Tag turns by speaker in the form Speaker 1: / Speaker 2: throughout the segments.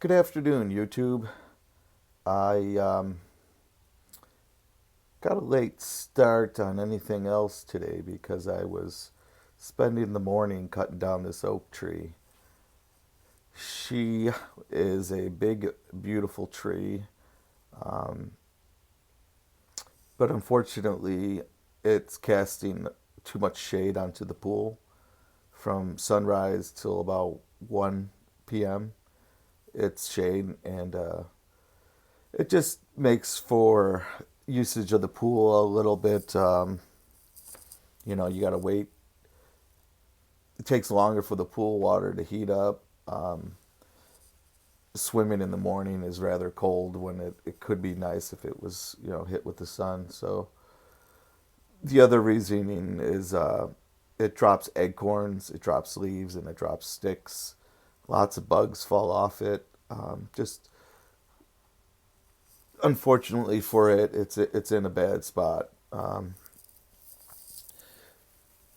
Speaker 1: Good afternoon, YouTube. I got a late start on anything else today because I was spending the morning cutting down this oak tree. She is a big, beautiful tree, um, but unfortunately, it's casting too much shade onto the pool from sunrise till about 1 p.m. It's shade, and it just makes for usage of the pool a little bit. You got to wait. It takes longer for the pool water to heat up. Swimming in the morning is rather cold when it could be nice if it was, hit with the sun. So the other reasoning is it drops acorns, it drops leaves, and it drops sticks. Lots of bugs fall off it. Just unfortunately for it, it's in a bad spot.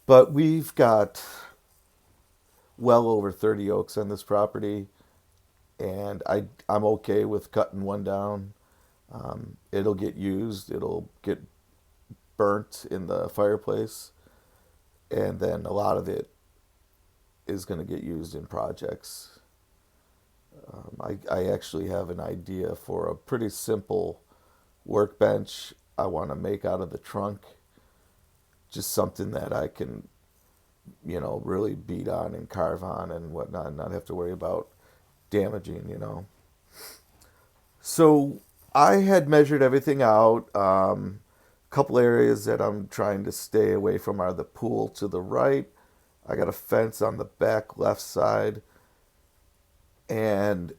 Speaker 1: But we've got well over 30 oaks on this property, and I'm okay with cutting one down. It'll get used, it'll get burnt in the fireplace, and then a lot of it is going to get used in projects. I actually have an idea for a pretty simple workbench I want to make out of the trunk, just something that I can, really beat on and carve on and whatnot, and not have to worry about damaging. So I had measured everything out. A couple areas that I'm trying to stay away from are the pool to the right. I got a fence on the back left side, and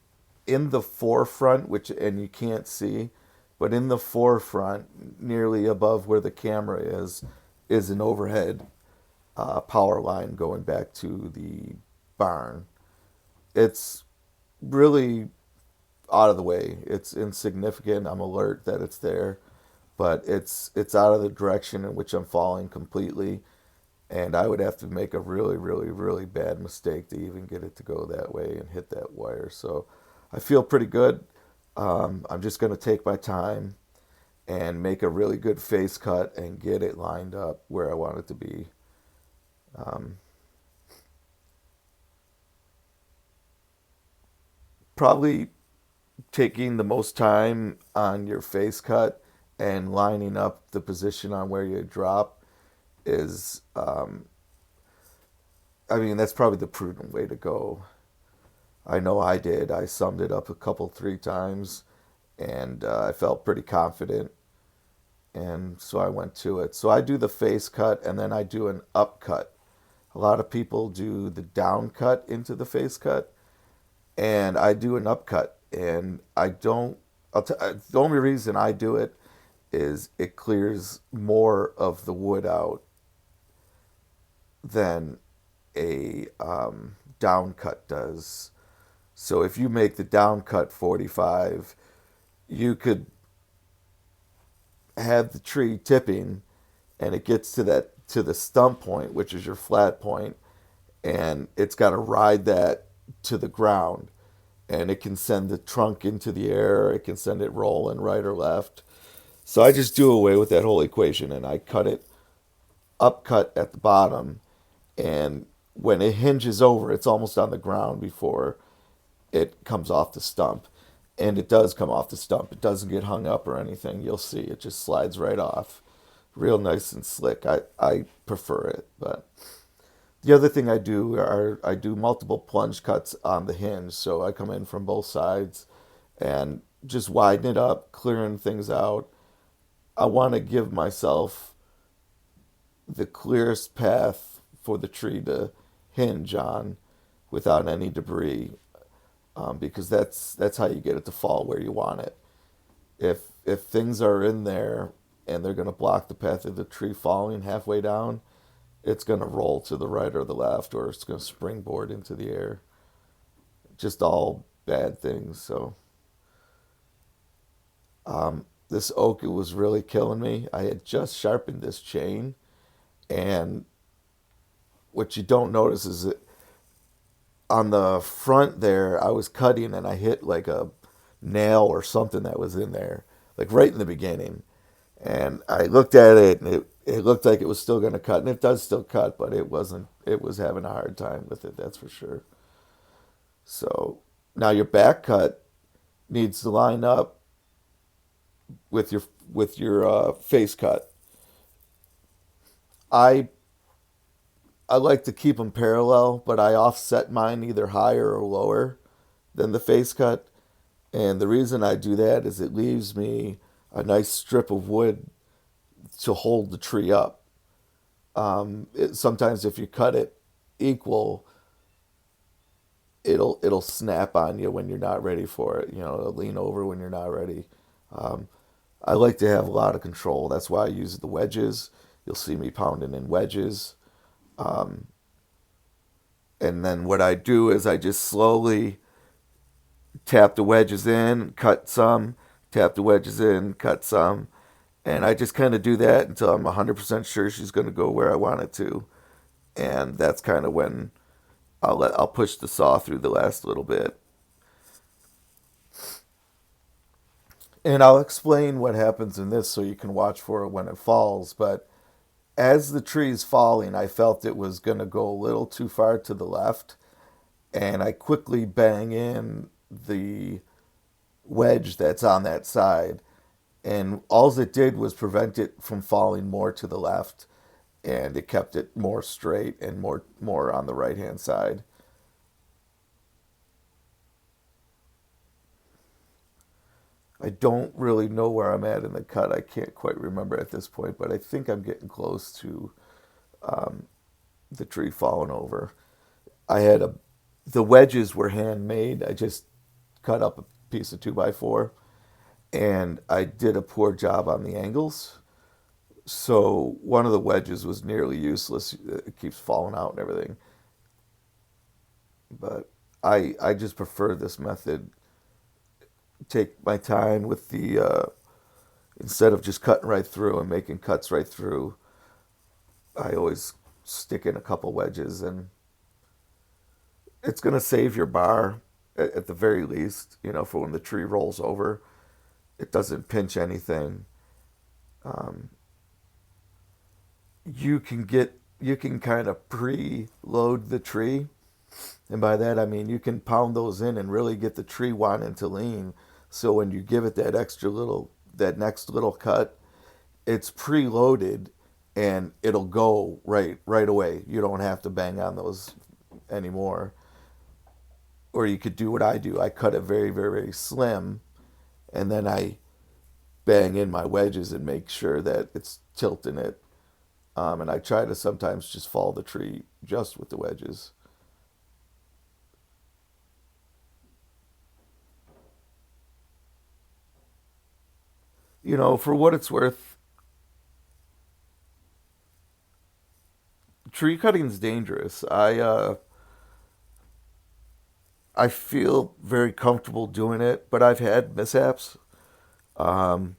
Speaker 1: in the forefront, which and you can't see, but in the forefront, nearly above where the camera is an overhead power line going back to the barn. It's really out of the way. It's insignificant. I'm alert that it's there, but it's out of the direction in which I'm falling completely. And I would have to make a really, really, really bad mistake to even get it to go that way and hit that wire. So I feel pretty good. I'm just going to take my time and make a really good face cut and get it lined up where I want it to be. Um, Probably taking the most time on your face cut and lining up the position on where you drop is, I mean, that's probably the prudent way to go. I know I did. I summed it up a couple, three times, and I felt pretty confident, and so I went to it. So I do the face cut, and then I do an up cut. A lot of people do the down cut into the face cut, and I do an up cut. And I don't. The only reason I do it is it clears more of the wood out than a down cut does. So if you make the down cut 45, you could have the tree tipping, and it gets to the stump point, which is your flat point, and it's got to ride that to the ground, and it can send the trunk into the air, it can send it rolling right or left. So I just do away with that whole equation, and I cut it upcut at the bottom, and when it hinges over, it's almost on the ground before it comes off the stump. And it does come off the stump. It doesn't get hung up or anything. You'll see it just slides right off. Real nice and slick. I prefer it. But the other thing I do multiple plunge cuts on the hinge. So I come in from both sides and just widen it up, clearing things out. I want to give myself the clearest path for the tree to hinge on without any debris, because that's how you get it to fall where you want it. If things are in there and they're going to block the path of the tree falling halfway down, it's going to roll to the right or the left, or it's going to springboard into the air. Just all bad things. So this oak, it was really killing me. I had just sharpened this chain, and what you don't notice is that on the front there, I was cutting and I hit like a nail or something that was in there, like right in the beginning. And I looked at it and it looked like it was still going to cut. And it does still cut, but it wasn't, it was having a hard time with it, that's for sure. So now your back cut needs to line up with your face cut. I I like to keep them parallel, but I offset mine either higher or lower than the face cut. And the reason I do that is it leaves me a nice strip of wood to hold the tree up. Sometimes if you cut it equal, it'll snap on you when you're not ready for it. You know, it'll lean over when you're not ready. Um, I like to have a lot of control. That's why I use the wedges. You'll see me pounding in wedges. Um, and then what I do is I just slowly tap the wedges in, cut some, tap the wedges in, cut some. And I just kind of do that until I'm 100% sure she's going to go where I want it to. And that's kind of when I'll push the saw through the last little bit. And I'll explain what happens in this so you can watch for it when it falls. But as the tree's falling, I felt it was going to go a little too far to the left. And I quickly bang in the wedge that's on that side. And all it did was prevent it from falling more to the left. And it kept it more straight and more on the right hand side. I don't really know where I'm at in the cut. I can't quite remember at this point, but I think I'm getting close to the tree falling over. I had a The wedges were handmade. I just cut up a piece of 2x4 and I did a poor job on the angles. So one of the wedges was nearly useless. It keeps falling out and everything. But I just prefer this method. Take my time with the instead of just cutting right through and making cuts right through. I always stick in a couple wedges, and it's going to save your bar at the very least. You know, for when the tree rolls over, it doesn't pinch anything. Um, you can kind of pre-load the tree, and by that I mean you can pound those in and really get the tree wanting to lean. So when you give it that next little cut, it's preloaded and it'll go right away. You don't have to bang on those anymore. Or you could do what I do. I cut it very, very, very slim, and then I bang in my wedges and make sure that it's tilting it. And I try to sometimes just fall the tree just with the wedges. You know, for what it's worth, tree cutting is dangerous. I feel very comfortable doing it, but I've had mishaps. Um,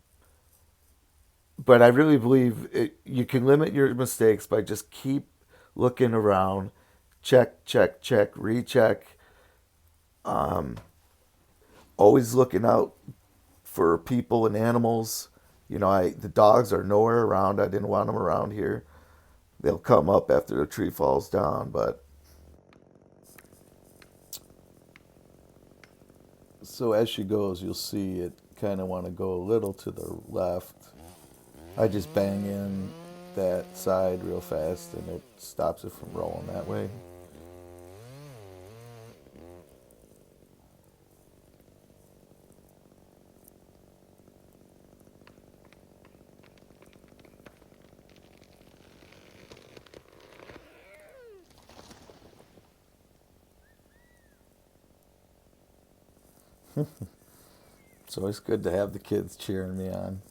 Speaker 1: but I really believe you can limit your mistakes by just keep looking around, check, check, check, recheck. Um, Always looking out for people and animals. You know, the dogs are nowhere around. I didn't want them around here. They'll come up after the tree falls down. But so as she goes, you'll see it kind of want to go a little to the left. I just bang in that side real fast, and it stops it from rolling that way. It's always good to have the kids cheering me on.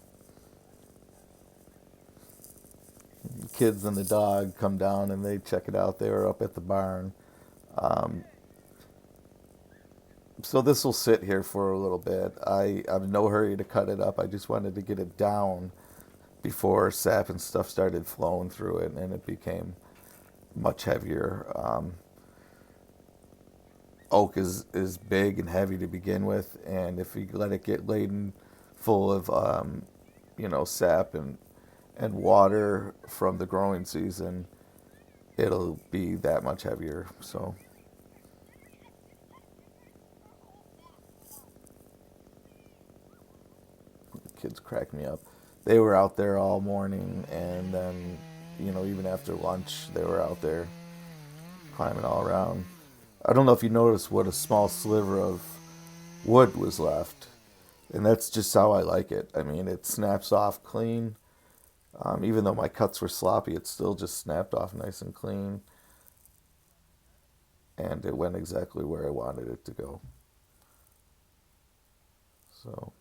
Speaker 1: The kids and the dog come down and they check it out. They were up at the barn. Um, so this will sit here for a little bit. I'm in no hurry to cut it up. I just wanted to get it down before sap and stuff started flowing through it and it became much heavier. oak is big and heavy to begin with, and if you let it get laden full of sap and water from the growing season, it'll be that much heavier. So kids crack me up. They were out there all morning, and then even after lunch they were out there climbing all around. I don't know if you noticed what a small sliver of wood was left, and that's just how I like it. I mean, it snaps off clean. Even though my cuts were sloppy, it still just snapped off nice and clean, and it went exactly where I wanted it to go. So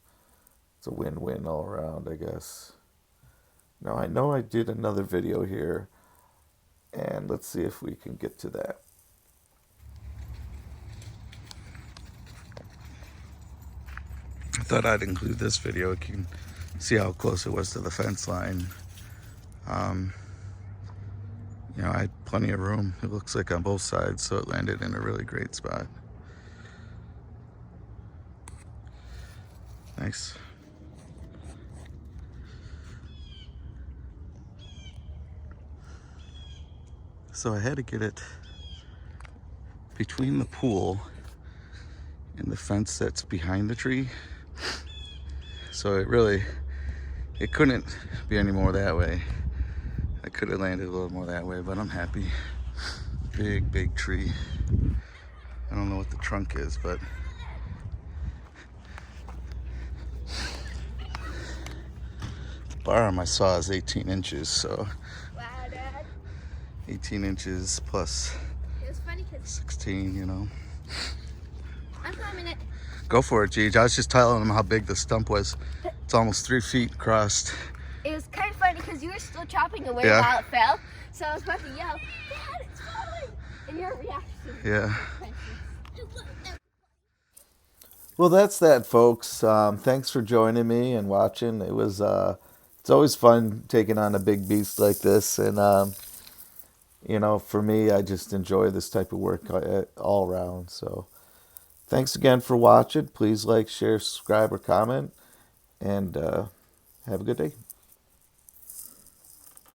Speaker 1: it's a win-win all around, I guess. Now I know I did another video here, and let's see if we can get to that. I thought I'd include this video. You can see how close it was to the fence line. I had plenty of room. It looks like on both sides, so it landed in a really great spot. Nice. So I had to get it between the pool and the fence that's behind the tree. So it couldn't be any more that way. I could have landed a little more that way, but I'm happy. Big tree. I don't know what the trunk is, but the bar on my saw is 18 inches, so
Speaker 2: Wow, Dad.
Speaker 1: 18 inches plus
Speaker 2: It was funny because
Speaker 1: 16,
Speaker 2: I'm climbing it.
Speaker 1: Go for it, Gigi. I was just telling him how big the stump was. It's almost 3 feet across.
Speaker 2: It was kind of funny because you were still chopping away
Speaker 1: Yeah.
Speaker 2: while it fell. So I was about to yell, Dad, it's falling! And your reaction.
Speaker 1: Yeah. Well, that's that, folks. Thanks for joining me and watching. It's always fun taking on a big beast like this, and for me, I just enjoy this type of work all around. So, thanks again for watching. Please like, share, subscribe, or comment, and have a good day.